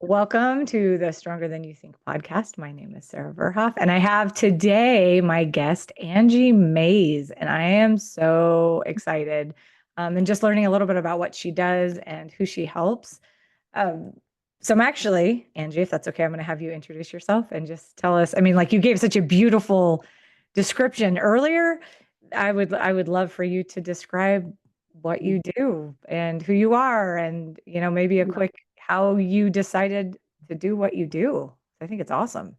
Welcome to the Stronger Than You Think podcast. My name is Sarah Verhoef, and I have today my guest, Angie Mays, and I am so excited and just learning a little bit about what she does and who she helps. Um, so I'm actually, Angie, if that's okay, I'm going to have you introduce yourself and just tell us. I mean, like you gave such a beautiful description earlier. I would love for you to describe what you do and who you are, and maybe a quick how you decided to do what you do. I think it's awesome.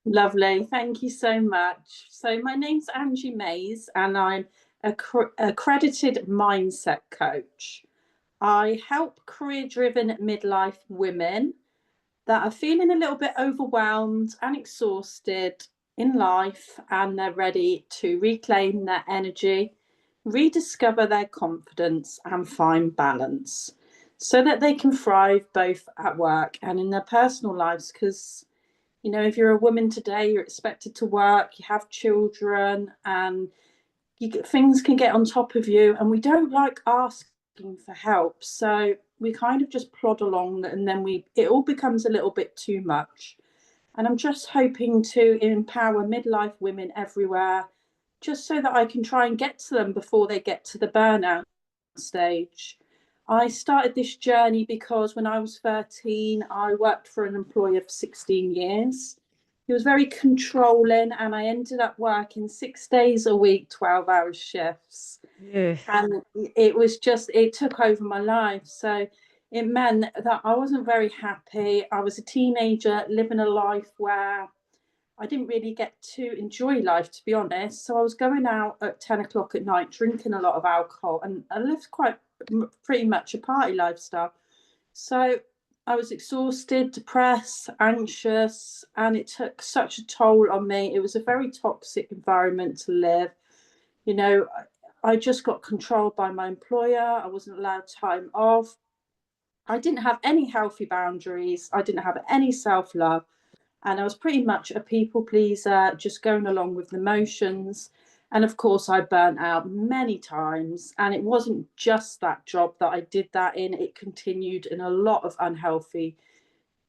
Lovely. Thank you so much. So, my name's Angie Mays, and I'm a accredited mindset coach. I help career driven midlife women that are feeling a little bit overwhelmed and exhausted in life, and they're ready to reclaim their energy, rediscover their confidence, and find balance so that they can thrive both at work and in their personal lives. Because if you're a woman today, you're expected to work, you have children, and things can get on top of you, and we don't like asking for help. So we kind of just plod along, and then it all becomes a little bit too much. And I'm just hoping to empower midlife women everywhere, just so that I can try and get to them before they get to the burnout stage. I started this journey because when I was 13, I worked for an employer for 16 years. He was very controlling, and I ended up working 6 days a week, 12-hour shifts. Yeah. And it took over my life. So it meant that I wasn't very happy. I was a teenager living a life where I didn't really get to enjoy life, to be honest. So I was going out at 10 o'clock at night, drinking a lot of alcohol, and I lived quite pretty much a party lifestyle. So I was exhausted, depressed, anxious, and it took such a toll on me. It was a very toxic environment to live. You know, I just got controlled by my employer. I wasn't allowed time off. I didn't have any healthy boundaries. I didn't have any self love. And I was pretty much a people pleaser, just going along with the motions. And of course, I burnt out many times. And it wasn't just that job that I did that in, it continued in a lot of unhealthy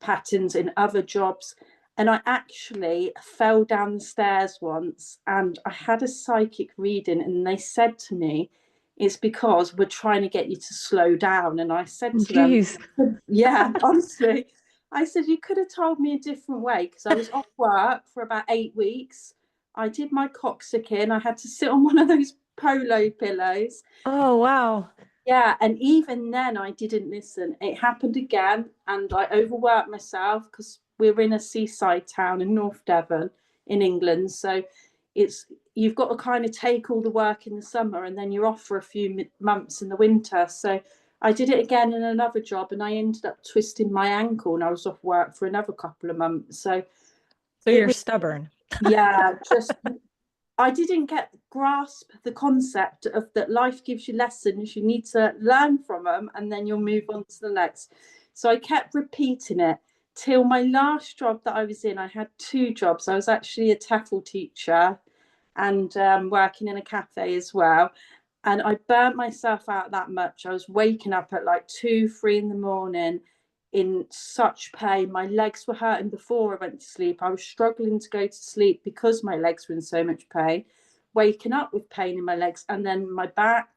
patterns in other jobs. And I actually fell down the stairs once, and I had a psychic reading, and they said to me, it's because we're trying to get you to slow down. And I said to them, Jeez. yeah, honestly, I said, you could have told me a different way, because I was off work for about 8 weeks. I did my coccyxing. I had to sit on one of those polo pillows. Oh, wow. Yeah, and even then I didn't listen. It happened again, and I overworked myself because we're in a seaside town in North Devon in England. So it's you've got to kind of take all the work in the summer, and then you're off for a few months in the winter. So I did it again in another job, and I ended up twisting my ankle, and I was off work for another couple of months. So So it you're was, stubborn. yeah, just I didn't get grasp the concept of that life gives you lessons, you need to learn from them, and then you'll move on to the next. So I kept repeating it till my last job that I was in. I had two jobs. I was actually a TEFL teacher and working in a cafe as well. And I burnt myself out that much. I was waking up at like 2, 3 in the morning in such pain. My legs were hurting before I went to sleep. I was struggling to go to sleep because my legs were in so much pain, waking up with pain in my legs and then my back.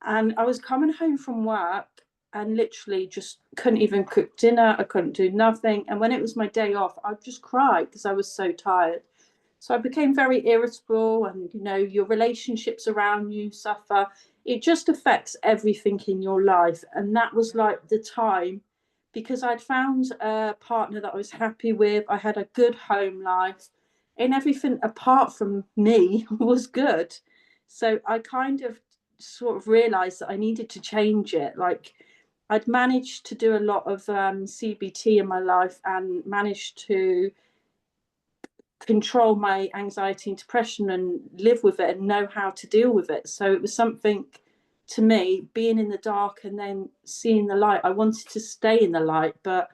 And I was coming home from work and literally just couldn't even cook dinner. I couldn't do nothing. And when it was my day off, I just cried because I was so tired. So I became very irritable, and your relationships around you suffer. It just affects everything in your life. And that was like the time, because I'd found a partner that I was happy with. I had a good home life, and everything apart from me was good. So I kind of sort of realized that I needed to change it. Like, I'd managed to do a lot of CBT in my life and managed to control my anxiety and depression and live with it and know how to deal with it. So it was something, to me, being in the dark and then seeing the light. I wanted to stay in the light, but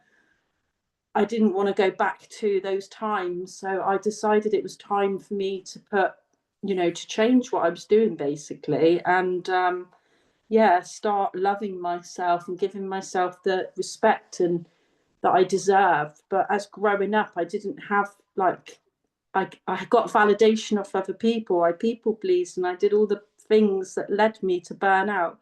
I didn't want to go back to those times. So I decided it was time for me to to change what I was doing basically. And yeah, start loving myself and giving myself the respect and that I deserved. But as growing up, I didn't have like I got validation off other people. I people pleased and I did all the things that led me to burn out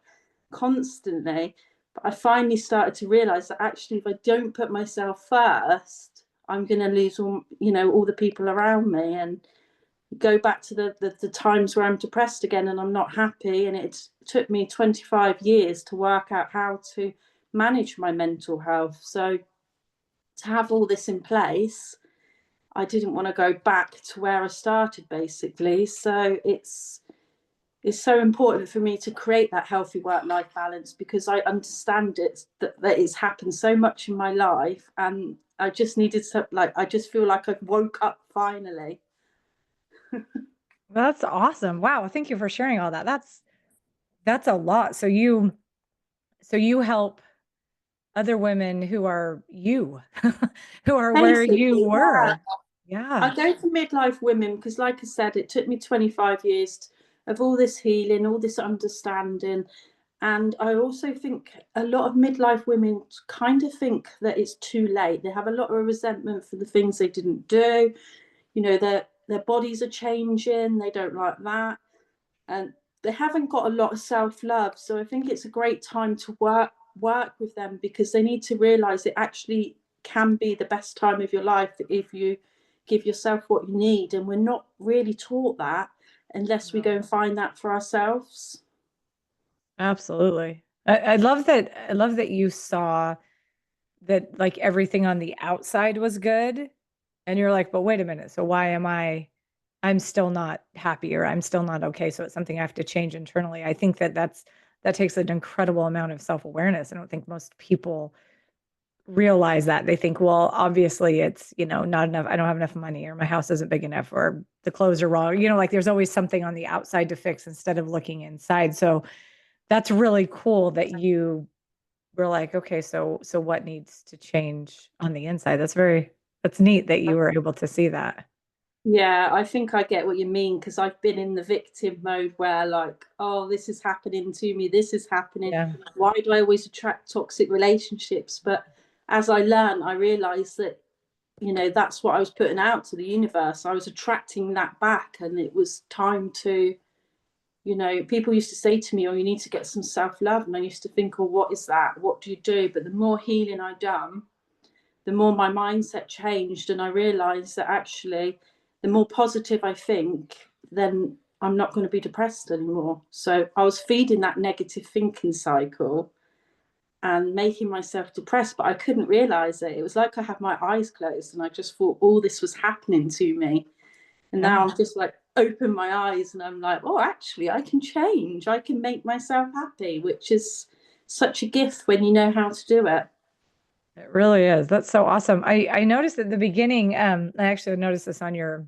constantly. But I finally started to realize that actually, if I don't put myself first, I'm going to lose all, all the people around me, and go back to the times where I'm depressed again and I'm not happy. And it took me 25 years to work out how to manage my mental health. So to have all this in place, I didn't want to go back to where I started, basically. So it's so important for me to create that healthy work-life balance, because I understand that it's happened so much in my life, and I just needed to, like, I just feel like I've woke up finally. That's awesome. Wow. Thank you for sharing all that. That's a lot. So you help other women who are you, who are where you Basically, yeah. were. Yeah. I go to midlife women because, like I said, it took me 25 years of all this healing, all this understanding. And I also think a lot of midlife women kind of think that it's too late. They have a lot of resentment for the things they didn't do. Their bodies are changing. They don't like that. And they haven't got a lot of self-love. So I think it's a great time to work with them, because they need to realize it actually can be the best time of your life if you give yourself what you need. And we're not really taught that unless we go No, and find that for ourselves. absolutely. I love that. I love that you saw that like everything on the outside was good. And you're like, but wait a minute. So why am I'm still not happy, or I'm still not okay. So it's something I have to change internally. I think that takes an incredible amount of self-awareness. I don't think most people realize that. They think, well, obviously it's, not enough. I don't have enough money, or my house isn't big enough, or the clothes are wrong. Like there's always something on the outside to fix instead of looking inside. So that's really cool that you were like, okay, so what needs to change on the inside? That's neat that you were able to see that. Yeah, I think I get what you mean, because I've been in the victim mode where, like, oh, this is happening to me, this is happening. Yeah. Why do I always attract toxic relationships? But as I learn, I realized that, that's what I was putting out to the universe. I was attracting that back, and it was time to, people used to say to me, oh, you need to get some self-love. And I used to think, oh, what is that? What do you do? But the more healing I done, the more my mindset changed, and I realized that actually the more positive I think, then I'm not going to be depressed anymore. So I was feeding that negative thinking cycle and making myself depressed, but I couldn't realize it. It was like I had my eyes closed and I just thought all this was happening to me. And Yeah. now I'm just like, open my eyes and I'm like, oh, actually, I can change. I can make myself happy, which is such a gift when you know how to do it. It really is. That's so awesome. I noticed at the beginning, I actually noticed this on your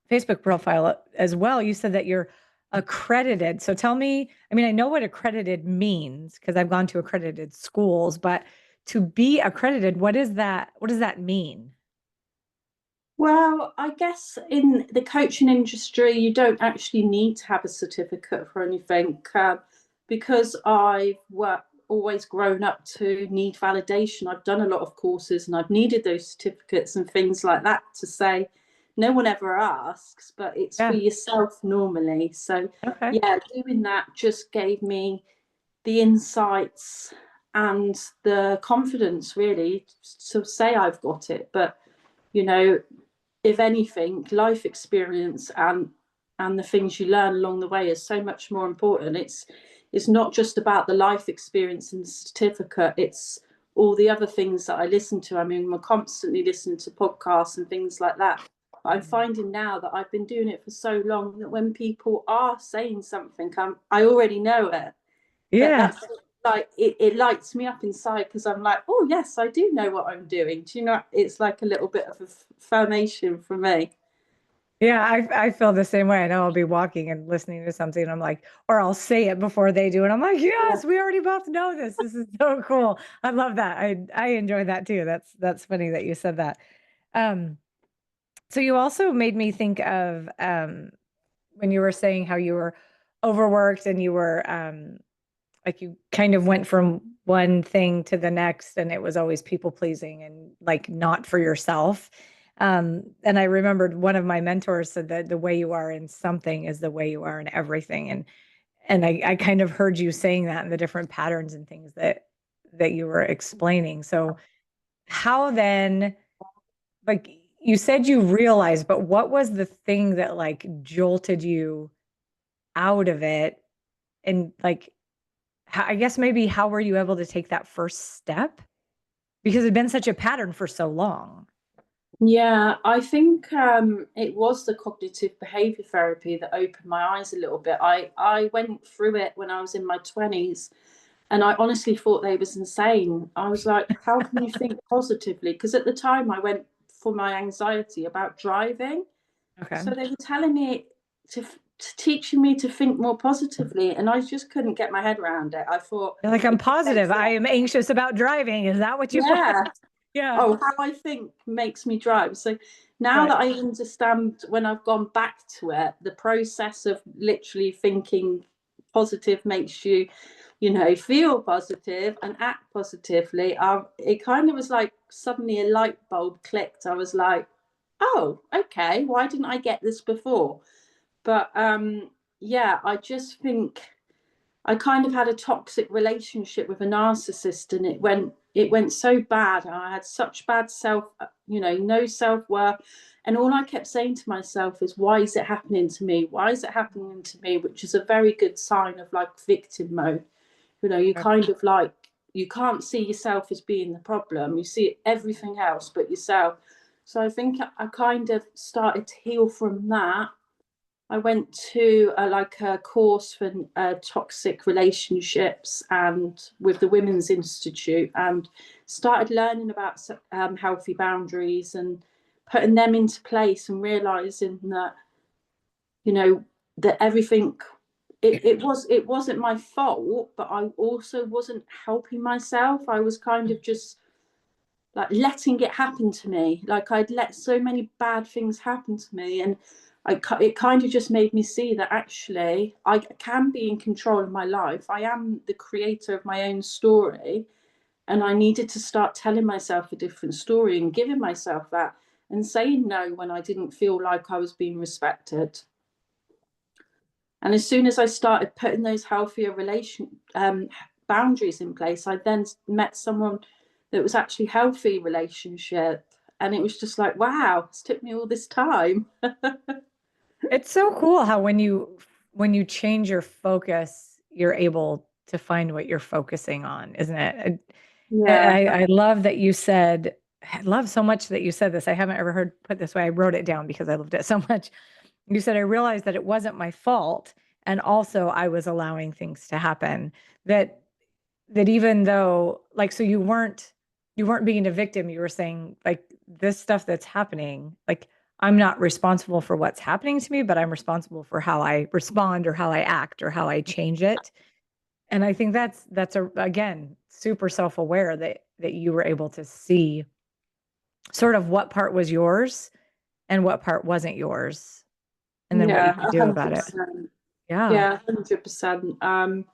Facebook profile as well. You said that you're accredited. So tell me, I mean, I know what accredited means because I've gone to accredited schools, but to be accredited, what is that? What does that mean? Well, I guess in the coaching industry, you don't actually need to have a certificate for anything, because always grown up to need validation. I've done a lot of courses and I've needed those certificates and things like that to say. No one ever asks, but it's for Yeah. yourself normally. So, Okay. yeah, doing that just gave me the insights and the confidence, really, to say I've got it. But, you know, if anything, life experience and the things you learn along the way is so much more important. It's not just about the life experience and the certificate. It's all the other things that I listen to. I mean, we're constantly listening to podcasts and things like that. But I'm Mhm. finding now that I've been doing it for so long that when people are saying something, I already know it. But Yeah. that's like it lights me up inside, because I'm like, oh yes, I do know what I'm doing. Do you know? It's like a little bit of a formation for me. Yeah, I feel the same way. I know I'll be walking and listening to something, and I'm like, or I'll say it before they do, and I'm like, Yeah. yes, we already both know this. This is so cool. I love that. I enjoy that too. That's funny that you said that. Um, so you also made me think of when you were saying how you were overworked and you were like you kind of went from one thing to the next and it was always people pleasing and like not for yourself. And I remembered one of my mentors said that the way you are in something is the way you are in everything. And I kind of heard you saying that in the different patterns and things that you were explaining. So how then, like you said you realized, but what was the thing that like jolted you out of it? And like, I guess maybe how were you able to take that first step? Because it'd been such a pattern for so long. Yeah, I think it was the cognitive behavior therapy that opened my eyes a little bit. I went through it when I was in my 20s, and I honestly thought they was insane. I was like, how can you think positively? Because at the time I went for my anxiety about driving. Okay. So they were telling me to teaching me to think more positively, and I just couldn't get my head around it. I thought You're like, I'm it makes positive. I sense. am anxious about driving. Is that what you want? Yeah. Yeah. Oh, how I think makes me drive. So now Right. that I understand, when I've gone back to it, the process of literally thinking positive makes you, feel positive and act positively. It kind of was like suddenly a light bulb clicked. I was like, oh, okay, why didn't I get this before? But yeah, I just think I kind of had a toxic relationship with a narcissist, and it went so bad. I had such bad no self-worth. And all I kept saying to myself is, why is it happening to me? Why is it happening to me? Which is a very good sign of like victim mode. You Okay. kind of like, you can't see yourself as being the problem. You see everything else but yourself. So I think I kind of started to heal from that. I went to like a course for toxic relationships and with the Women's Institute, and started learning about healthy boundaries and putting them into place, and realizing that you know that everything, it wasn't my fault, but I also wasn't helping myself. I was kind of just like letting it happen to me. Like I'd let so many bad things happen to me, and it kind of just made me see that actually I can be in control of my life. I am the creator of my own story, and I needed to start telling myself a different story and giving myself that, and saying no when I didn't feel like I was being respected. And as soon as I started putting those healthier boundaries in place, I then met someone that was actually healthy relationship, and it was just like, wow, it's took me all this time. It's so cool how when you change your focus, you're able to find what you're focusing on, isn't it? Yeah, I love that you said, I love so much that you said this. I haven't ever heard put this way. I wrote it down because I loved it so much. You said, I realized that it wasn't my fault. And also I was allowing things to happen that even though like so you weren't being a victim, you were saying like this stuff that's happening, like I'm not responsible for what's happening to me, but I'm responsible for how I respond or how I act or how I change it. And I think that's a again super self-aware that you were able to see sort of what part was yours and what part wasn't yours and then what you yeah, could do about it. 100%. Yeah. Yeah, 100%.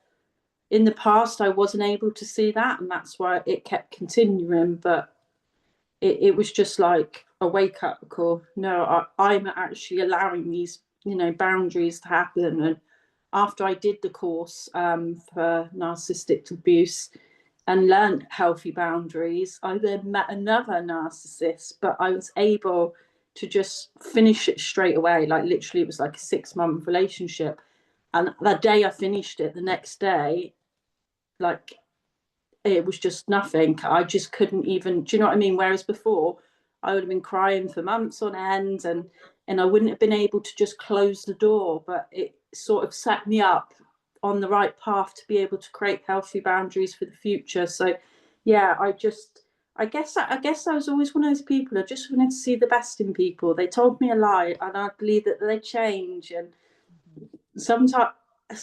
In the past, I wasn't able to see that, and that's why it kept continuing. But it was just like a wake up call. No, I'm actually allowing these, boundaries to happen. And after I did the course for narcissistic abuse and learned healthy boundaries, I then met another narcissist, but I was able to just finish it straight away. Like literally, it was like a 6 month relationship. And the day I finished it, the next day, like it was just nothing. I just couldn't even, do you know what I mean? Whereas before, I would have been crying for months on end, and I wouldn't have been able to just close the door. But it sort of set me up on the right path to be able to create healthy boundaries for the future. So yeah, I guess I was always one of those people. I just wanted to see the best in people. They told me a lie, and I believe that they change. And sometimes,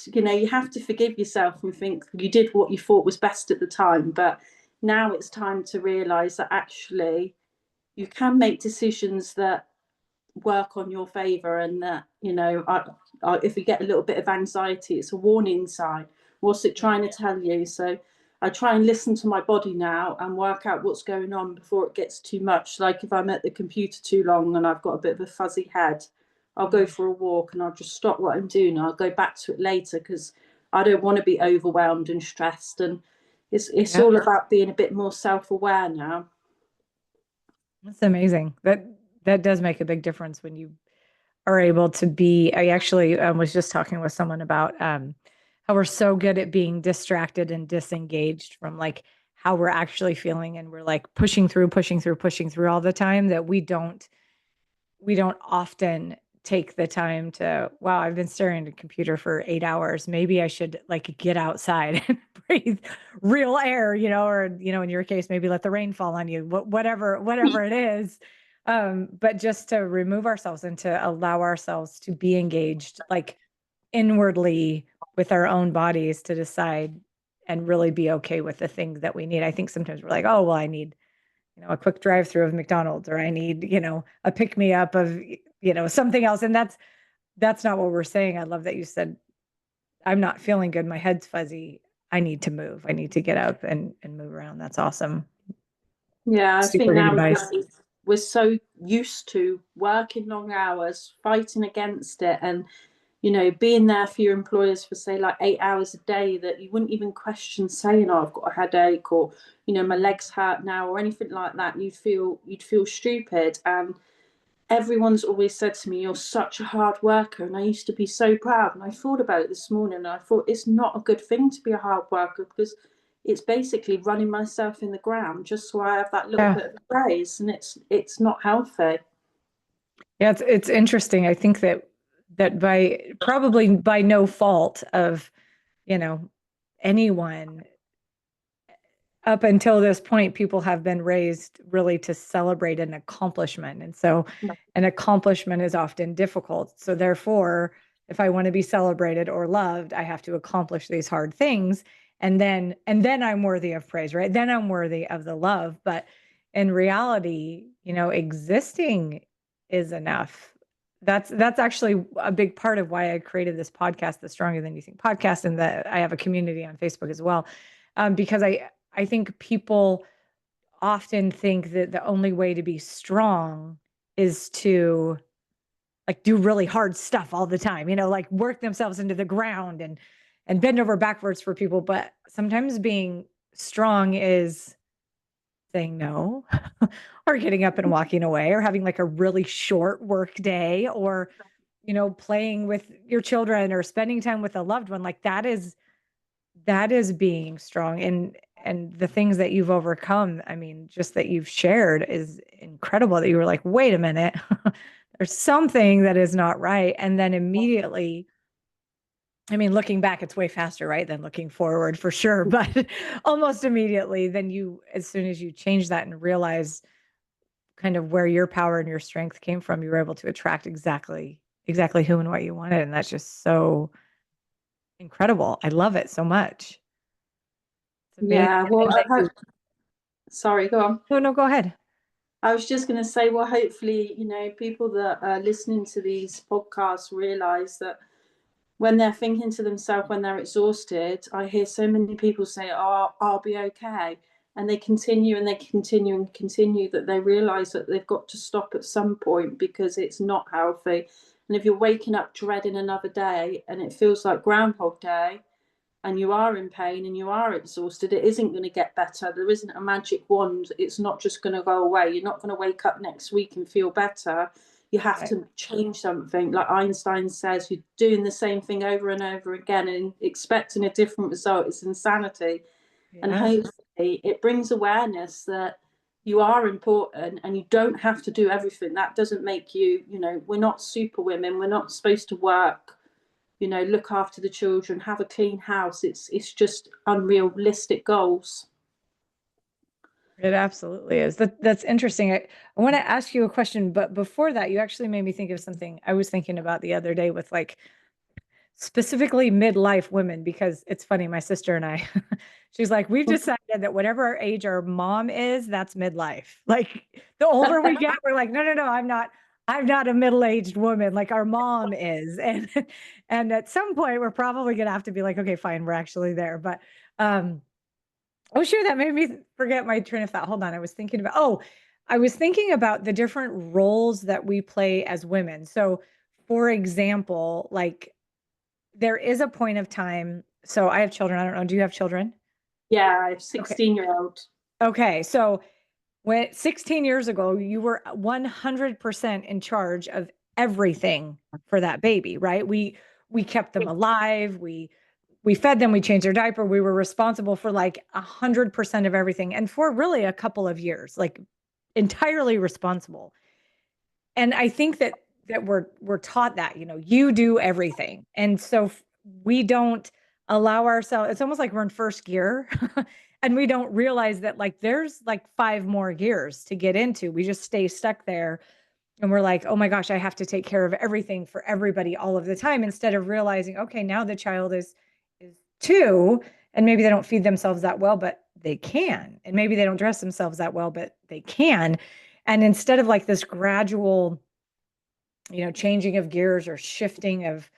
you have to forgive yourself and think you did what you thought was best at the time. But now it's time to realize that actually you can make decisions that work on your favor, and that if you get a little bit of anxiety, it's a warning sign. What's it trying to tell you? So I try and listen to my body now and work out what's going on before it gets too much. Like if I'm at the computer too long and I've got a bit of a fuzzy head, I'll go for a walk and I'll just stop what I'm doing. I'll go back to it later because I don't want to be overwhelmed and stressed. And it's Yeah, all about being a bit more self-aware now. that's amazing. That does make a big difference when you are able to be. I actually was just talking with someone about how we're so good at being distracted and disengaged from like how we're actually feeling, and we're like pushing through, pushing through, pushing through all the time, that we don't often take the time to, wow, I've been staring at a computer for 8 hours. Maybe I should like get outside and breathe real air, or, in your case, maybe let the rain fall on you, whatever it is. But just to remove ourselves and to allow ourselves to be engaged, like inwardly with our own bodies, to decide and really be okay with the things that we need. I think sometimes we're like, oh, well, I need a quick drive through of McDonald's, or I need, a pick me up of, something else. And that's not what we're saying. I love that you said, I'm not feeling good. My head's fuzzy. I need to move. I need to get up and move around. That's awesome. Yeah, I think Super good now advice. we're so used to working long hours, fighting against it, and being there for your employers for say like 8 hours a day, that you wouldn't even question saying, "Oh, I've got a headache," or my legs hurt now, or anything like that. You'd feel stupid. And everyone's always said to me, "You're such a hard worker," and I used to be so proud. And I thought about it this morning, and I thought it's not a good thing to be a hard worker, because it's basically running myself in the ground just so I have that little Yeah. bit of praise, and it's not healthy. Yeah. It's interesting. I think that probably by no fault of, you know, anyone, up until this point, people have been raised really to celebrate an accomplishment. And so an accomplishment is often difficult. So therefore, if I want to be celebrated or loved, I have to accomplish these hard things. And then I'm worthy of praise, right? Then I'm worthy of the love. But in reality, existing is enough. That's actually a big part of why I created this podcast, the Stronger Than You Think podcast, and that I have a community on Facebook as well. Because I think people often think that the only way to be strong is to like do really hard stuff all the time, like work themselves into the ground and bend over backwards for people. But sometimes being strong is saying no, or getting up and walking away, or having like a really short work day, or playing with your children, or spending time with a loved one. Like that is being strong. And the things that you've overcome, I mean, just that you've shared is incredible, that you were like, wait a minute, there's something that is not right. And then immediately, I mean, looking back, it's way faster, right, than looking forward, for sure. But almost immediately, then as soon as you change that and realize kind of where your power and your strength came from, you were able to attract exactly who and what you wanted. And that's just so incredible. I love it so much. It's amazing. Yeah, well, And that you, sorry, go on. no, no, go ahead. I was just going to say, well, hopefully, people that are listening to these podcasts realize that when they're thinking to themselves, when they're exhausted, I hear so many people say, "Oh, I'll be okay." And they continue and they continue and continue, that they realize that they've got to stop at some point, because it's not healthy. And if you're waking up dreading another day and it feels like Groundhog Day, and you are in pain and you are exhausted, it isn't going to get better. There isn't a magic wand. It's not just going to go away. You're not going to wake up next week and feel better. You have Right. to change something. Like Einstein says, you're doing the same thing over and over again and expecting a different result. It's insanity. And Yeah. hopefully it brings awareness that you are important and you don't have to do everything. That doesn't make you, we're not super women. We're not supposed to work, look after the children, have a clean house. It's just unrealistic goals. It absolutely is. That's interesting. I want to ask you a question, but before that, you actually made me think of something I was thinking about the other day with like specifically midlife women, because it's funny, my sister and I, she's like, we've decided that whatever age our mom is, that's midlife. Like the older we get, we're like, no, no, no, I'm not. I'm not a middle-aged woman like our mom is. And at some point we're probably gonna have to be like, okay, fine, we're actually there. But um oh sure, that made me forget my train of thought. Hold on. I was thinking about the different roles that we play as women. So for example, like there is a point of time. So I have children. I don't know. Do you have children? Yeah, I have Okay. 16-year-old. Okay. So when 16 years ago, you were 100% in charge of everything for that baby, right? We kept them alive. We fed them, we changed their diaper. We were responsible for like 100% of everything. And for really a couple of years, like entirely responsible. And I think that we're taught that, you do everything. And so we don't allow ourselves, it's almost like we're in first gear. And we don't realize that like there's like five more gears to get into. We just stay stuck there and we're like, oh my gosh, I have to take care of everything for everybody all of the time, instead of realizing, okay, now the child is two, and maybe they don't feed themselves that well, but they can. And maybe they don't dress themselves that well, but they can. And instead of like this gradual, changing of gears or shifting of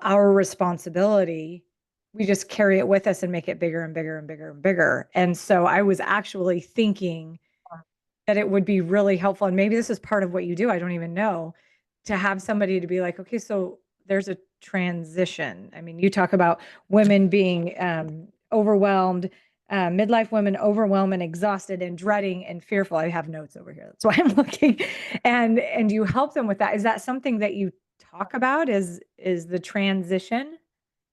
our responsibility, we just carry it with us and make it bigger and bigger and bigger and bigger. And so I was actually thinking that it would be really helpful. And maybe this is part of what you do. I don't even know, to have somebody to be like, okay, so there's a transition. I mean, you talk about women being overwhelmed, midlife women overwhelmed and exhausted and dreading and fearful. I have notes over here. That's why I'm looking. And you help them with that. Is that something that you talk about? Is the transition?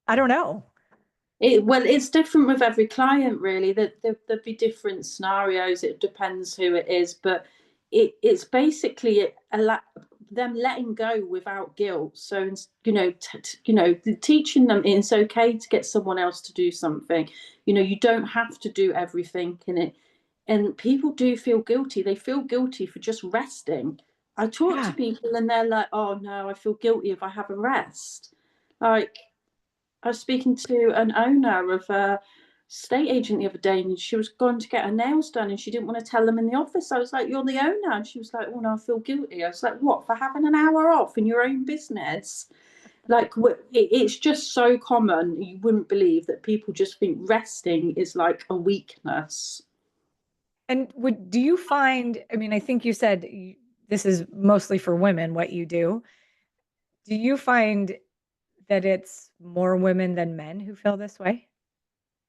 I don't know. Well, it's different with every client, really. There'd be different scenarios. It depends who it is, but it's basically them letting go without guilt. So teaching them it's okay to get someone else to do something. You don't have to do everything in it, and people do feel guilty. They feel guilty for just resting. I talk to Yeah. people and they're like, "Oh no, I feel guilty if I have a rest." Like, I was speaking to an owner of a estate agent the other day, and she was going to get her nails done, and she didn't want to tell them in the office. I was like, "You're the owner," and she was like, "Oh no, I feel guilty." I was like, "What, for having an hour off in your own business?" Like, it's just so common. You wouldn't believe that people just think resting is like a weakness. And do you find, I mean, I think you said this is mostly for women, what you do. Do you find that it's more women than men who feel this way?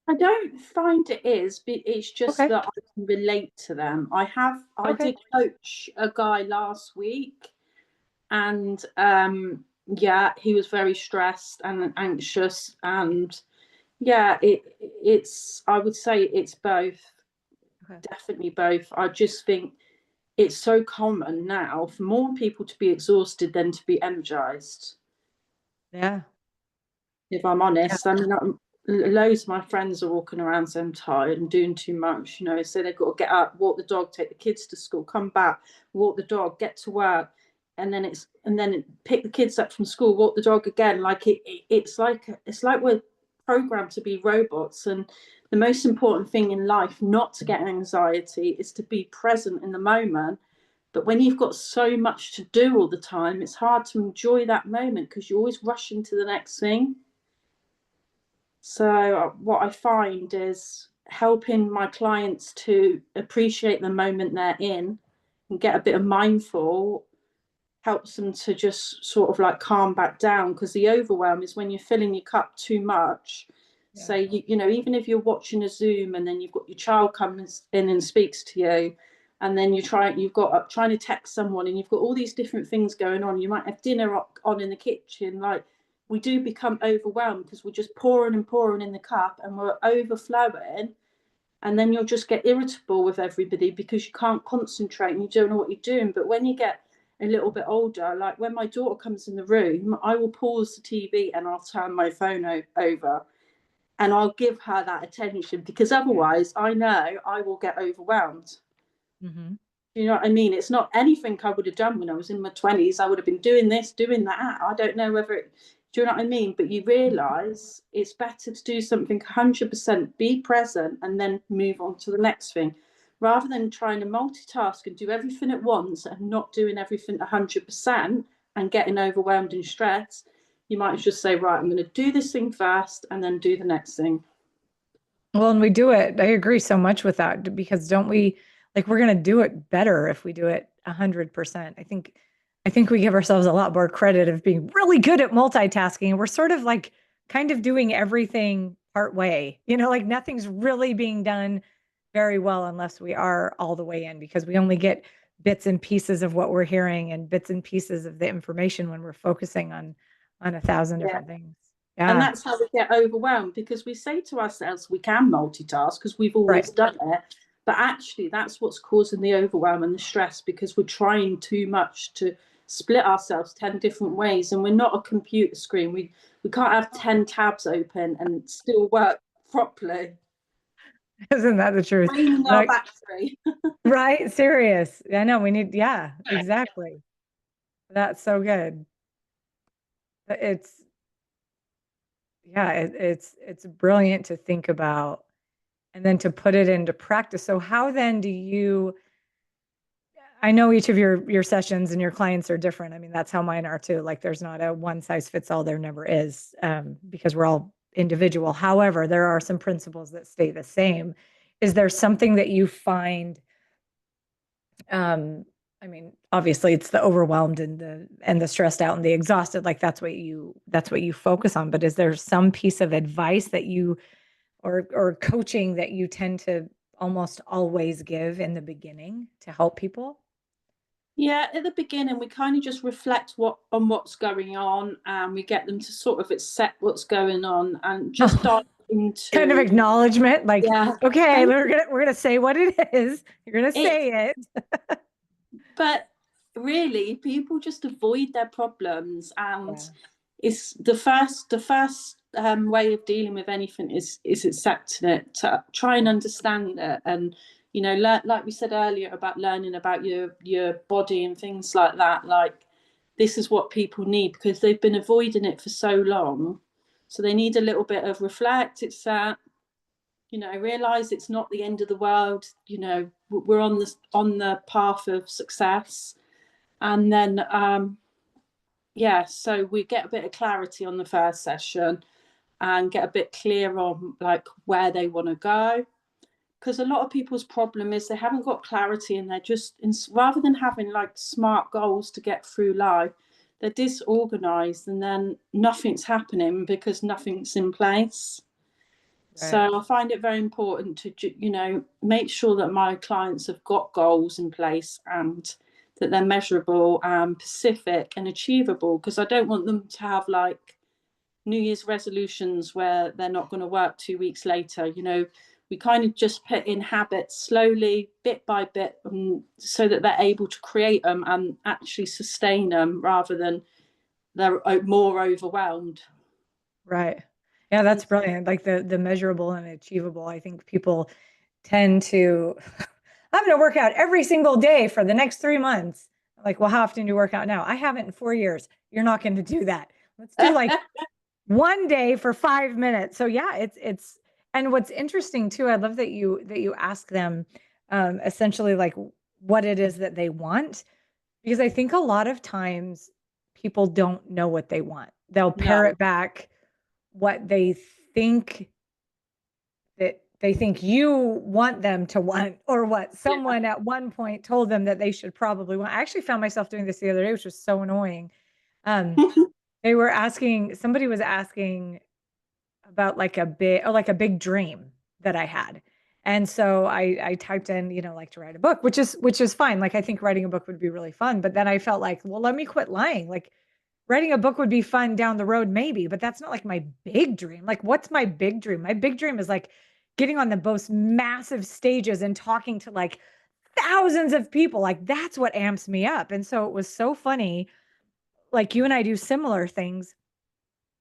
I don't find it is, but it's just Okay. that I can relate to them. I Okay. did coach a guy last week, and yeah, he was very stressed and anxious, and yeah, it's I would say it's both, Okay. definitely both. I just think it's so common now for more people to be exhausted than to be energized, Yeah. if I'm Yeah. honest. I mean, loads of my friends are walking around so I'm tired and doing too much, so they've got to get up, walk the dog, take the kids to school, come back, walk the dog, get to work, and then pick the kids up from school, walk the dog again. Like it's like we're programmed to be robots. And the most important thing in life, not to get anxiety, is to be present in the moment. But when you've got so much to do all the time, it's hard to enjoy that moment because you're always rushing to the next thing. So, what I find is helping my clients to appreciate the moment they're in and get a bit of mindful helps them to just sort of like calm back down, because the overwhelm is when you're filling your cup too much. So, Yeah. even if you're watching a Zoom and then you've got your child comes in and speaks to you, and then you've got trying to text someone, and you've got all these different things going on. You might have dinner on in the kitchen. Like, we do become overwhelmed because we're just pouring and pouring in the cup and we're overflowing. And then you'll just get irritable with everybody because you can't concentrate and you don't know what you're doing. But when you get a little bit older, like when my daughter comes in the room, I will pause the TV and I'll turn my phone over, and I'll give her that attention, because Yeah. otherwise I know I will get overwhelmed. Hmm. You know what I mean? It's not anything I would have done when I was in my 20s. I would have been doing this, doing that. I don't know whether do you know what I mean? But you realise it's better to do something 100%, be present, and then move on to the next thing, rather than trying to multitask and do everything at once and not doing everything 100% and getting overwhelmed and stressed, you might just say, right, I'm going to do this thing first and then do the next thing. Well, and we do it. I agree so much with that because don't we like we're going to do it better if we do it 100%. I think we give ourselves a lot more credit of being really good at multitasking. We're sort of like kind of doing everything part way. Like nothing's really being done very well unless we are all the way in because we only get bits and pieces of what we're hearing and bits and pieces of the information when we're focusing on a thousand Yeah. different things. And Yeah. that's how we get overwhelmed, because we say to ourselves we can multitask because we've Right. always done it. But actually, that's what's causing the overwhelm and the stress, because we're trying too much to split ourselves 10 different ways. And we're not a computer screen. We can't have 10 tabs open and still work properly. Isn't that the truth? Draining our Like, battery. right? Serious. I know we need, yeah, exactly. That's so good. It's, yeah, it's brilliant to think about and then to put it into practice. So how then do you, I know each of your sessions and your clients are different. I mean, that's how mine are too. Like there's not a one size fits all, there never is, because we're all individual. However, there are some principles that stay the same. Is there something that you find I mean, obviously it's the overwhelmed and the stressed out and the exhausted, like that's what you focus on. But is there some piece of advice that you or coaching that you tend to almost always give in the beginning to help people? Yeah, at the beginning, we kind of just reflect what's going on, and we get them to sort of accept what's going on and just dive Kind of into, acknowledgement, like, yeah, okay, thank we're gonna say what it is. You're gonna it. say it. But really, people just avoid their problems, and Yeah. it's the first way of dealing with anything is accepting it, to try and understand it, and like we said earlier about learning about your body and things like that. Like, this is what people need because they've been avoiding it for so long, so they need a little bit of reflect. It's that, realize it's not the end of the world. We're on the path of success, and then yeah, so we get a bit of clarity on the first session and get a bit clear on like where they want to go, because a lot of people's problem is they haven't got clarity, and they're just rather than having like smart goals to get through life, they're disorganized, and then nothing's happening because nothing's in place. Right. So I find it very important to make sure that my clients have got goals in place, and that they're measurable and specific and achievable, because I don't want them to have like New Year's resolutions where they're not going to work 2 weeks later. We kind of just put in habits slowly, bit by bit, so that they're able to create them and actually sustain them, rather than they're more overwhelmed. Right. Yeah, that's brilliant. Like the measurable and achievable. I think people tend to I'm going to work out every single day for the next 3 months. Like, well, how often do you work out now? I haven't in 4 years. You're not going to do that. Let's do like one day for 5 minutes. So yeah, and what's interesting too, I love that you ask them essentially like what it is that they want, because I think a lot of times people don't know what they want. They'll No. parrot back what think they think you want them to want, or what Yeah. someone at one point told them that they should probably want. I actually found myself doing this the other day, which was so annoying. Um, somebody was asking about like a big dream that I had. And so I typed in, like to write a book, which is fine. Like I think writing a book would be really fun. But then I felt like, well, let me quit lying. Like writing a book would be fun down the road, maybe, but that's not like my big dream. Like, what's my big dream? My big dream is like getting on the most massive stages and talking to like thousands of people. Like, that's what amps me up. And so it was so funny. Like, you and I do similar things.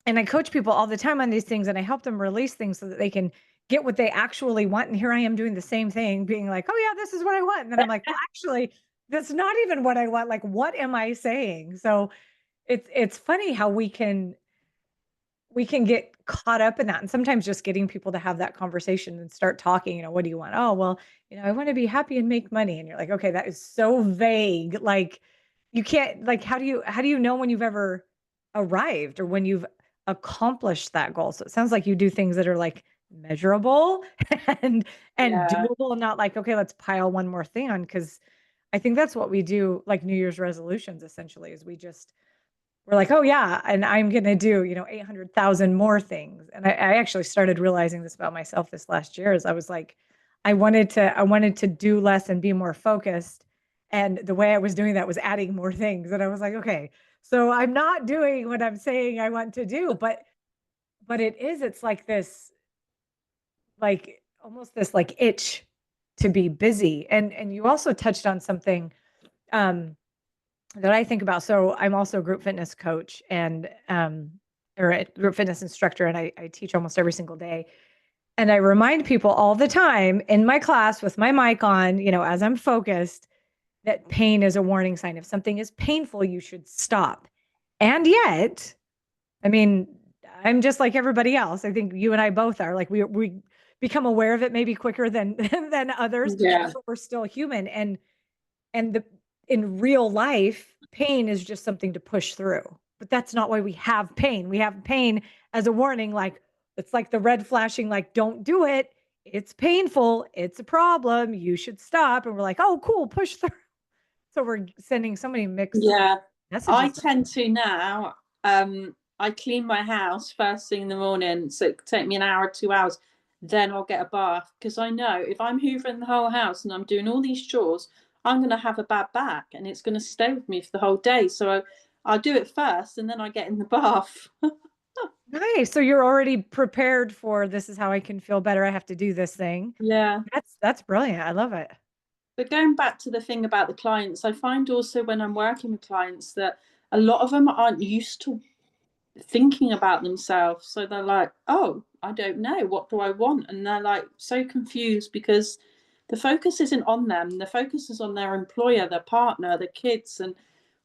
And I coach people all the time on these things and I help them release things so that they can get what they actually want. And here I am doing the same thing, being like, oh, yeah, this is what I want. And then I'm like, well, actually, that's not even what I want. Like, what am I saying? So, it's funny how we can get caught up in that. And sometimes just getting people to have that conversation and start talking, what do you want? Oh, well, I want to be happy and make money. And you're like, okay, that is so vague. Like you can't, like, how do you know when you've ever arrived or when you've accomplished that goal? So it sounds like you do things that are like measurable and Yeah, doable, not like, okay, let's pile one more thing on. Cause I think that's what we do, like New Year's resolutions essentially, is we're like, oh yeah, and I'm gonna do, 800,000 more things. And I actually started realizing this about myself this last year, as I was like, I wanted to do less and be more focused. And the way I was doing that was adding more things. And I was like, okay, so I'm not doing what I'm saying I want to do, but it's like this, like almost this like itch to be busy. And you also touched on something um that I think about. So I'm also a group fitness coach and or a group fitness instructor, and I teach almost every single day. And I remind people all the time in my class with my mic on, as I'm focused, that pain is a warning sign. If something is painful, you should stop. And yet, I mean, I'm just like everybody else. I think you and I both are like we become aware of it maybe quicker than than others, yeah, but we're still human. And the in real life, pain is just something to push through. But that's not why we have pain. We have pain as a warning, like it's like the red flashing, like, don't do it. It's painful. It's a problem. You should stop. And we're like, oh, cool, push through. So we're sending so many mixed yeah. I messages. tend to now. I clean my house first thing in the morning, so it could take me an hour, 2 hours. Then I'll get a bath because I know if I'm hoovering the whole house and I'm doing all these chores, I'm going to have a bad back and it's going to stay with me for the whole day. So I'll do it first and then I get in the bath. Nice. So you're already prepared for this is how I can feel better. I have to do this thing. Yeah. That's brilliant. I love it. But going back to the thing about the clients, I find also when I'm working with clients that a lot of them aren't used to thinking about themselves. So they're like, oh, I don't know. What do I want? And they're like so confused because the focus isn't on them. The focus is on their employer, their partner, their kids. And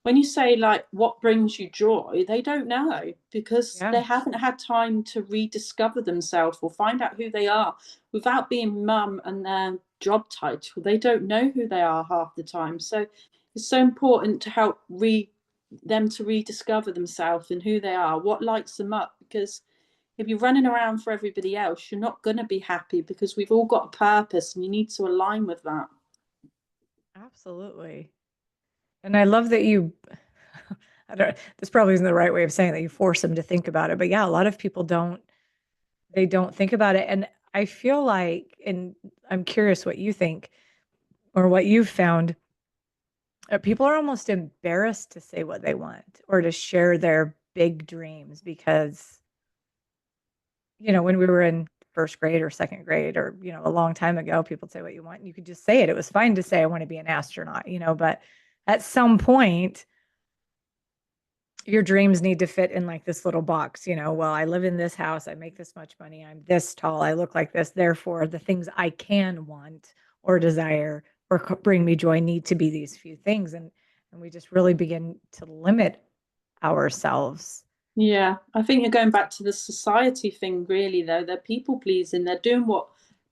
when you say, like, what brings you joy, they don't know because Yeah. they haven't had time to rediscover themselves or find out who they are without being mum and their job title. They don't know who they are half the time. So it's so important to help them to rediscover themselves and who they are, what lights them up. Because if you're running around for everybody else, you're not going to be happy because we've all got a purpose and you need to align with that. Absolutely. And I love that you, I don't, this probably isn't the right way of saying that you force them to think about it, but yeah, a lot of people they don't think about it. And I feel like, and I'm curious what you think or what you've found, people are almost embarrassed to say what they want or to share their big dreams because, when we were in first grade or second grade or, a long time ago, people say what you want. And you could just say it. It was fine to say, I want to be an astronaut, but at some point, your dreams need to fit in like this little box, well, I live in this house, I make this much money, I'm this tall, I look like this. Therefore, the things I can want or desire or bring me joy need to be these few things. And we just really begin to limit ourselves. Yeah, I think you're going back to the society thing, really, though. They're people pleasing, they're doing what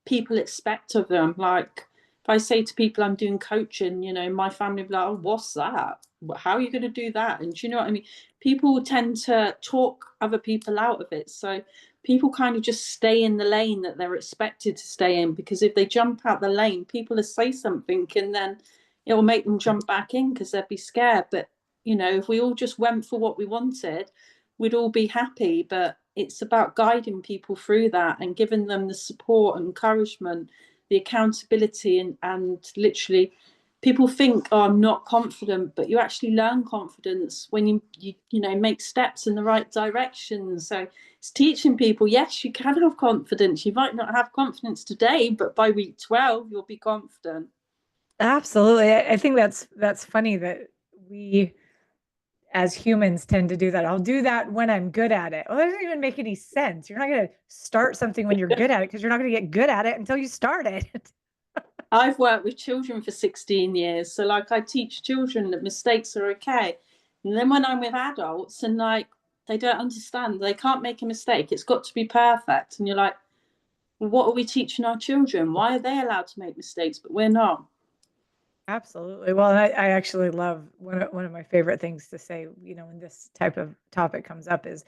people expect of them. Like, if I say to people I'm doing coaching, my family will be like, oh, what's that? How are you going to do that? And do you know what I mean? People tend to talk other people out of it. So people kind of just stay in the lane that they're expected to stay in because if they jump out the lane, people will say something and then it will make them jump back in because they'd be scared. But, if we all just went for what we wanted, we'd all be happy. But it's about guiding people through that and giving them the support and encouragement, the accountability, and literally people think, oh, I'm not confident, but you actually learn confidence when you make steps in the right direction. So it's teaching people, yes, you can have confidence. You might not have confidence today, but by week 12 you'll be confident. Absolutely. I think that's funny that we as humans tend to do that. I'll do that when I'm good at it. Well, that doesn't even make any sense. You're not going to start something when you're good at it because you're not going to get good at it until you start it. I've worked with children for 16 years. So, like, I teach children that mistakes are okay. And then when I'm with adults and, like, They don't understand. They can't make a mistake. It's got to be perfect. And you're like, well, what are we teaching our children? Why are they allowed to make mistakes, but we're not? Absolutely. Well, and I actually love one of my favorite things to say, when this type of topic comes up is,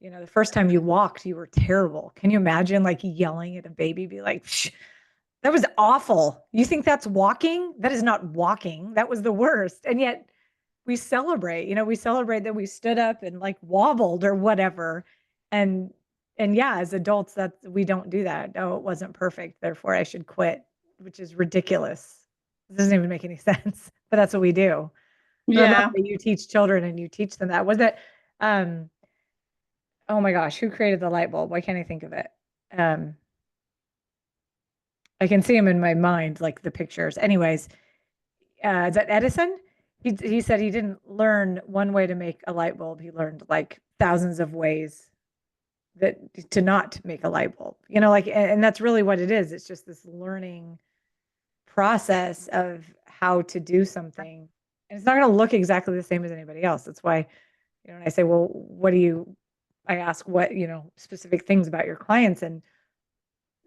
the first time you walked, you were terrible. Can you imagine like yelling at a baby, be like, "Psh, that was awful. You think that's walking? That is not walking. That was the worst." And yet we celebrate that we stood up and like wobbled or whatever. And yeah, as adults, that we don't do that. Oh, it wasn't perfect, therefore I should quit, which is ridiculous. It doesn't even make any sense, but that's what we do. And I love Yeah. that you teach children and you teach them that. Was it, um, oh my gosh, who created the light bulb? Why can't I think of it? Um, I can see him in my mind, like the pictures. Anyways, is that Edison? He said he didn't learn one way to make a light bulb. He learned like thousands of ways that to not make a light bulb. Like, and that's really what it is. It's just this learning process of how to do something. And it's not going to look exactly the same as anybody else. That's why, when I say, well, I ask what, specific things about your clients. And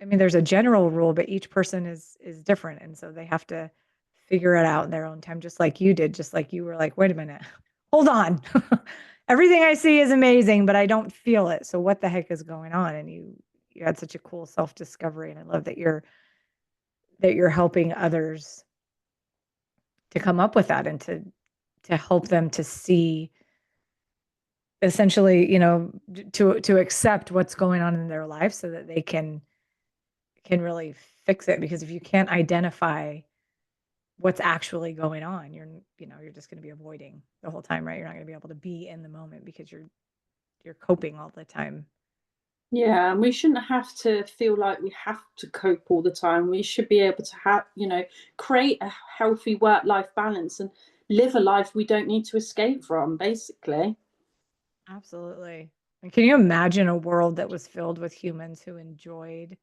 I mean, there's a general rule, but each person is different. And so they have to figure it out in their own time, just like you did, just like you were like, wait a minute, hold on. Everything I see is amazing, but I don't feel it. So what the heck is going on? And you had such a cool self-discovery. And I love that you're helping others to come up with that and to help them to see, essentially, to accept what's going on in their life so that they can really fix it. Because if you can't identify what's actually going on, you're just going to be avoiding the whole time, right? You're not going to be able to be in the moment because you're coping all the time. Yeah, and we shouldn't have to feel like we have to cope all the time. We should be able to have, create a healthy work-life balance and live a life we don't need to escape from, basically. Absolutely. And can you imagine a world that was filled with humans who enjoyed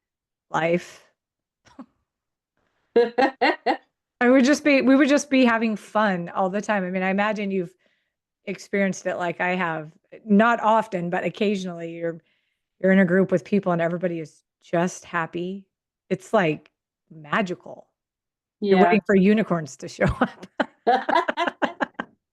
life? We would just be having fun all the time. I mean, I imagine you've experienced it like I have, not often, but occasionally you're in a group with people and everybody is just happy. It's like magical. You're Yeah. waiting for unicorns to show up.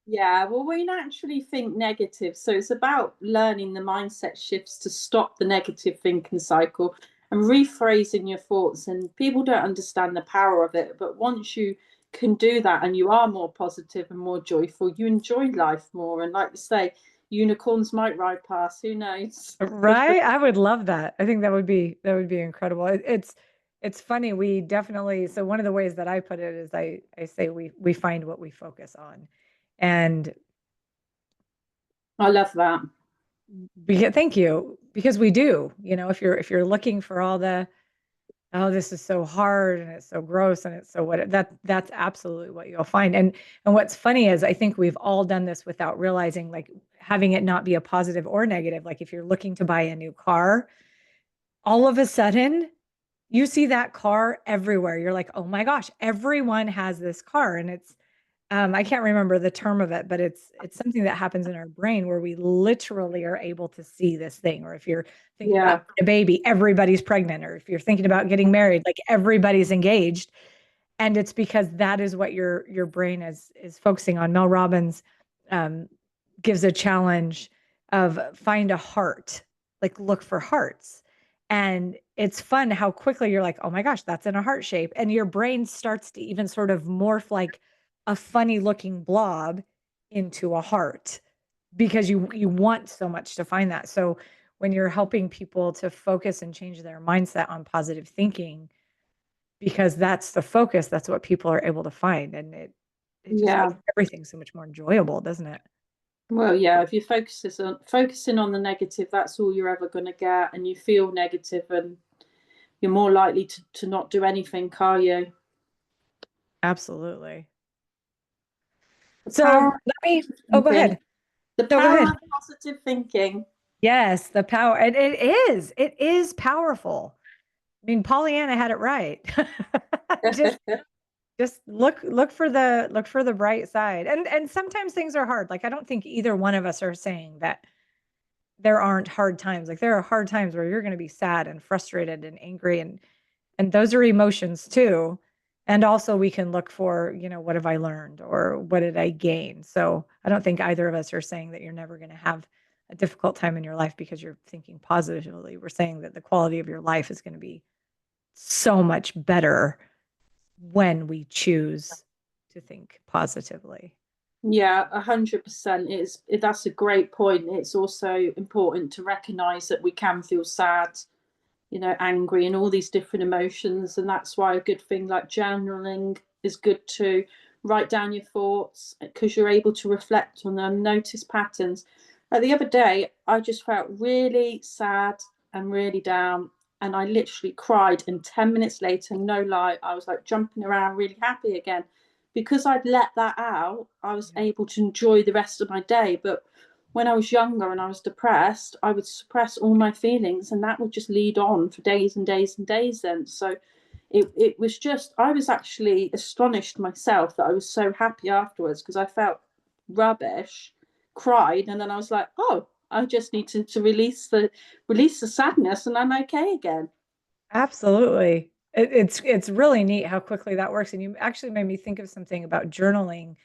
Yeah, well, we naturally think negative. So it's about learning the mindset shifts to stop the negative thinking cycle and rephrasing your thoughts. And people don't understand the power of it. But once you can do that and you are more positive and more joyful, you enjoy life more. And like you say, unicorns might ride past. Who knows? Right? I would love that. I think that would be incredible. It's funny. We definitely, so one of the ways that I put it is I say we find what we focus on. And I love that. thank you, because we do, if you're looking for all the, oh, this is so hard and it's so gross and it's so that's absolutely what you'll find. And what's funny is I think we've all done this without realizing, like having it not be a positive or negative. Like if you're looking to buy a new car, all of a sudden you see that car everywhere. You're like, oh my gosh, everyone has this car. And it's I can't remember the term of it, but it's something that happens in our brain where we literally are able to see this thing. Or if you're thinking about Yeah. a baby, everybody's pregnant. Or if you're thinking about getting married, like everybody's engaged. And it's because that is what your brain is focusing on. Mel Robbins um, gives a challenge of find a heart, like look for hearts. And it's fun how quickly you're like, oh my gosh, that's in a heart shape. And your brain starts to even sort of morph like a funny looking blob into a heart because you want so much to find that. So when you're helping people to focus and change their mindset on positive thinking, because that's the focus, that's what people are able to find. And it just makes Yeah. everything so much more enjoyable, doesn't it? Well, yeah, if you focusing on the negative, that's all you're ever going to get, and you feel negative, and you're more likely to not do anything, are you? Absolutely. The So power let me, of oh, go thinking. ahead. The No, go power ahead. of positive thinking. Yes, the power. And it is powerful. I mean, Pollyanna had it right. Just look for the bright side. And sometimes things are hard. Like I don't think either one of us are saying that there aren't hard times. Like there are hard times where you're going to be sad and frustrated and angry, and those are emotions too. And also we can look for, what have I learned or what did I gain? So I don't think either of us are saying that you're never going to have a difficult time in your life because you're thinking positively. We're saying that the quality of your life is going to be so much better when we choose to think positively. Yeah, 100%. That's a great point. It's also important to recognize that we can feel sad, angry, and all these different emotions. And that's why a good thing like journaling is good to write down your thoughts because you're able to reflect on them, notice patterns. Like the other day, I just felt really sad and really down. And I literally cried. And 10 minutes later, no lie, I was like jumping around, really happy again. Because I'd let that out, I was able to enjoy the rest of my day. But when I was younger and I was depressed, I would suppress all my feelings, and that would just lead on for days and days and days. Then, so it was just, I was actually astonished myself that I was so happy afterwards because I felt rubbish, cried, and then I was like, oh, I just need to release the sadness, and I'm okay again. Absolutely. It's really neat how quickly that works. And you actually made me think of something about journaling.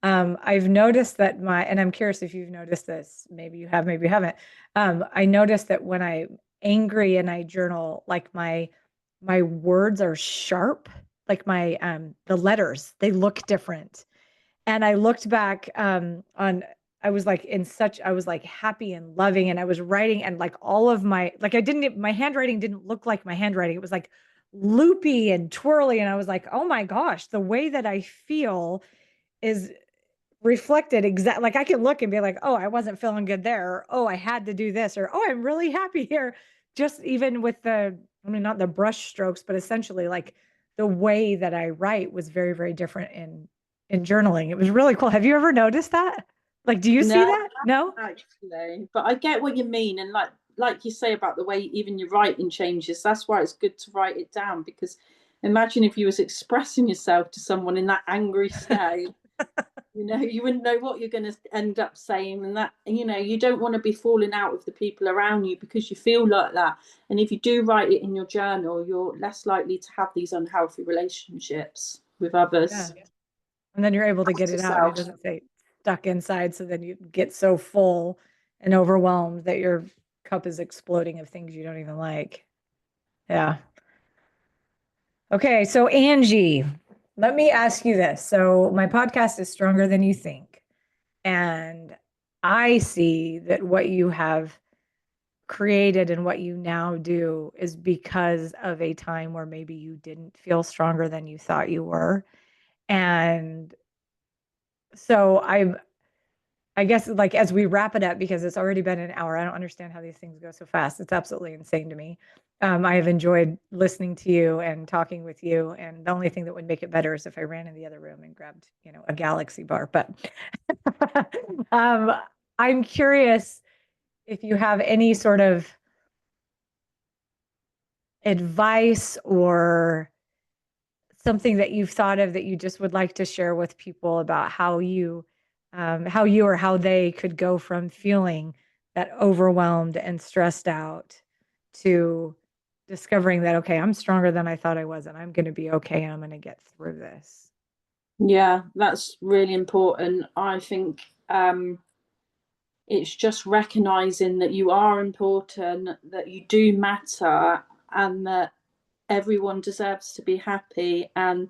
I've noticed that and I'm curious if you've noticed this, maybe you have, maybe you haven't. I noticed that when I'm angry and I journal, like my words are sharp, like the letters, they look different. And I looked back on I was like happy and loving, and I was writing, and like all of my handwriting didn't look like my handwriting. It was like loopy and twirly, and I was like, oh my gosh, the way that I feel is reflected exactly. Like I can look and be like, oh, I wasn't feeling good there, or oh, I had to do this, or oh, I'm really happy here. Just even with not the brush strokes, but essentially like the way that I write was very, very different in journaling. It was really cool. Have you ever noticed that? Like, do you see No, that? No? actually, but I get what you mean, and like you say about the way even your writing changes. That's why it's good to write it down because imagine if you was expressing yourself to someone in that angry state. You wouldn't know what you're going to end up saying, and that you don't want to be falling out with the people around you because you feel like that. And if you do write it in your journal, you're less likely to have these unhealthy relationships with Yeah. others. And then you're able to get it out and it Yourself. doesn't say stuck inside. So then you get so full and overwhelmed that your cup is exploding of things you don't even like. Yeah. Okay. So, Angie, let me ask you this. So, my podcast is Stronger Than You Think. And I see that what you have created and what you now do is because of a time where maybe you didn't feel stronger than you thought you were. And so I guess like as we wrap it up, because it's already been an hour, I don't understand how these things go so fast. It's absolutely insane to me. I have enjoyed listening to you and talking with you. And the only thing that would make it better is if I ran in the other room and grabbed, a Galaxy bar. But um, I'm curious if you have any sort of advice or something that you've thought of that you just would like to share with people about how you or how they could go from feeling that overwhelmed and stressed out to discovering that, okay, I'm stronger than I thought I was, and I'm going to be okay. And I'm going to get through this. Yeah, that's really important. I think it's just recognizing that you are important, that you do matter, and that everyone deserves to be happy. And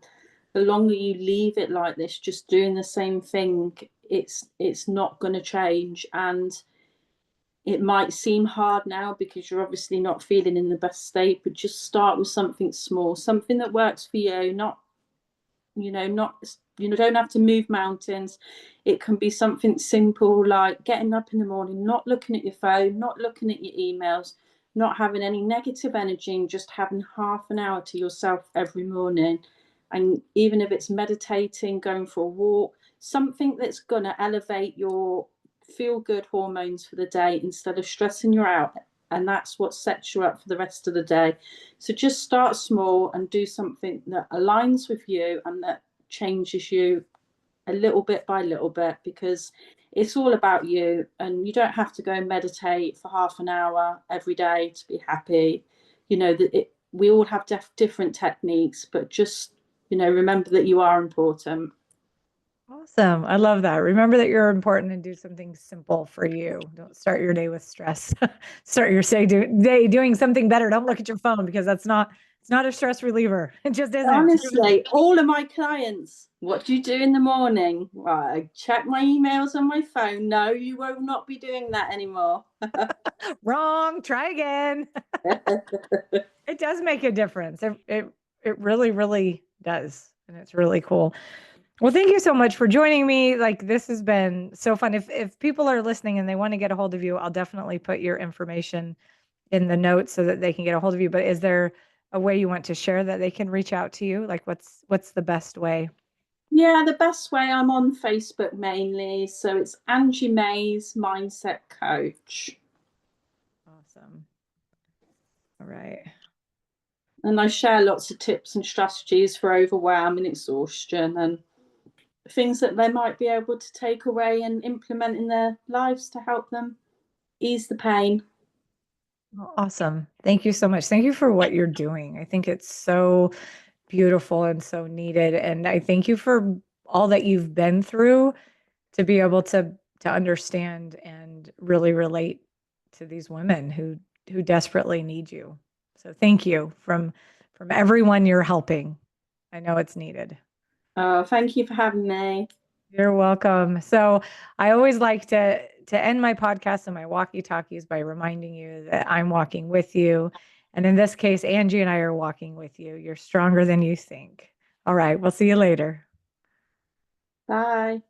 the longer you leave it like this, just doing the same thing, it's not going to change. And it might seem hard now because you're obviously not feeling in the best state, but just start with something small, something that works for you, not don't have to move mountains. It can be something simple like getting up in the morning, not looking at your phone, not looking at your emails, not having any negative energy, and just having half an hour to yourself every morning. And even if it's meditating, going for a walk, something that's going to elevate your feel good hormones for the day instead of stressing you out, and that's what sets you up for the rest of the day. So just start small and do something that aligns with you and that changes you a little bit by little bit, because it's all about you, and you don't have to go and meditate for half an hour every day to be happy. We all have different techniques, but just remember that you are important. Awesome. I love that. Remember that you're important and do something simple for you. Don't start your day with stress. Start your day doing something better. Don't look at your phone because it's not a stress reliever. It just isn't. Honestly, all of my clients, what do you do in the morning? Right, I check my emails on my phone. No, you will not be doing that anymore. Wrong. Try again. It does make a difference. It really, really does. And it's really cool. Well, thank you so much for joining me. Like this has been so fun. If people are listening and they want to get a hold of you, I'll definitely put your information in the notes so that they can get a hold of you. But is there a way you want to share that they can reach out to you? Like what's the best way? Yeah, the best way, I'm on Facebook mainly. So it's Angie Mays, Mindset Coach. Awesome. All right. And I share lots of tips and strategies for overwhelm and exhaustion and things that they might be able to take away and implement in their lives to help them ease the pain. Awesome. Thank you so much. Thank you for what you're doing. I think it's so beautiful and so needed. And I thank you for all that you've been through to be able to understand and really relate to these women who desperately need you. So thank you from everyone you're helping. I know it's needed. Thank you for having me. You're welcome. So I always like to end my podcast and my walkie-talkies by reminding you that I'm walking with you. And in this case, Angie and I are walking with you. You're stronger than you think. All right, we'll see you later. Bye.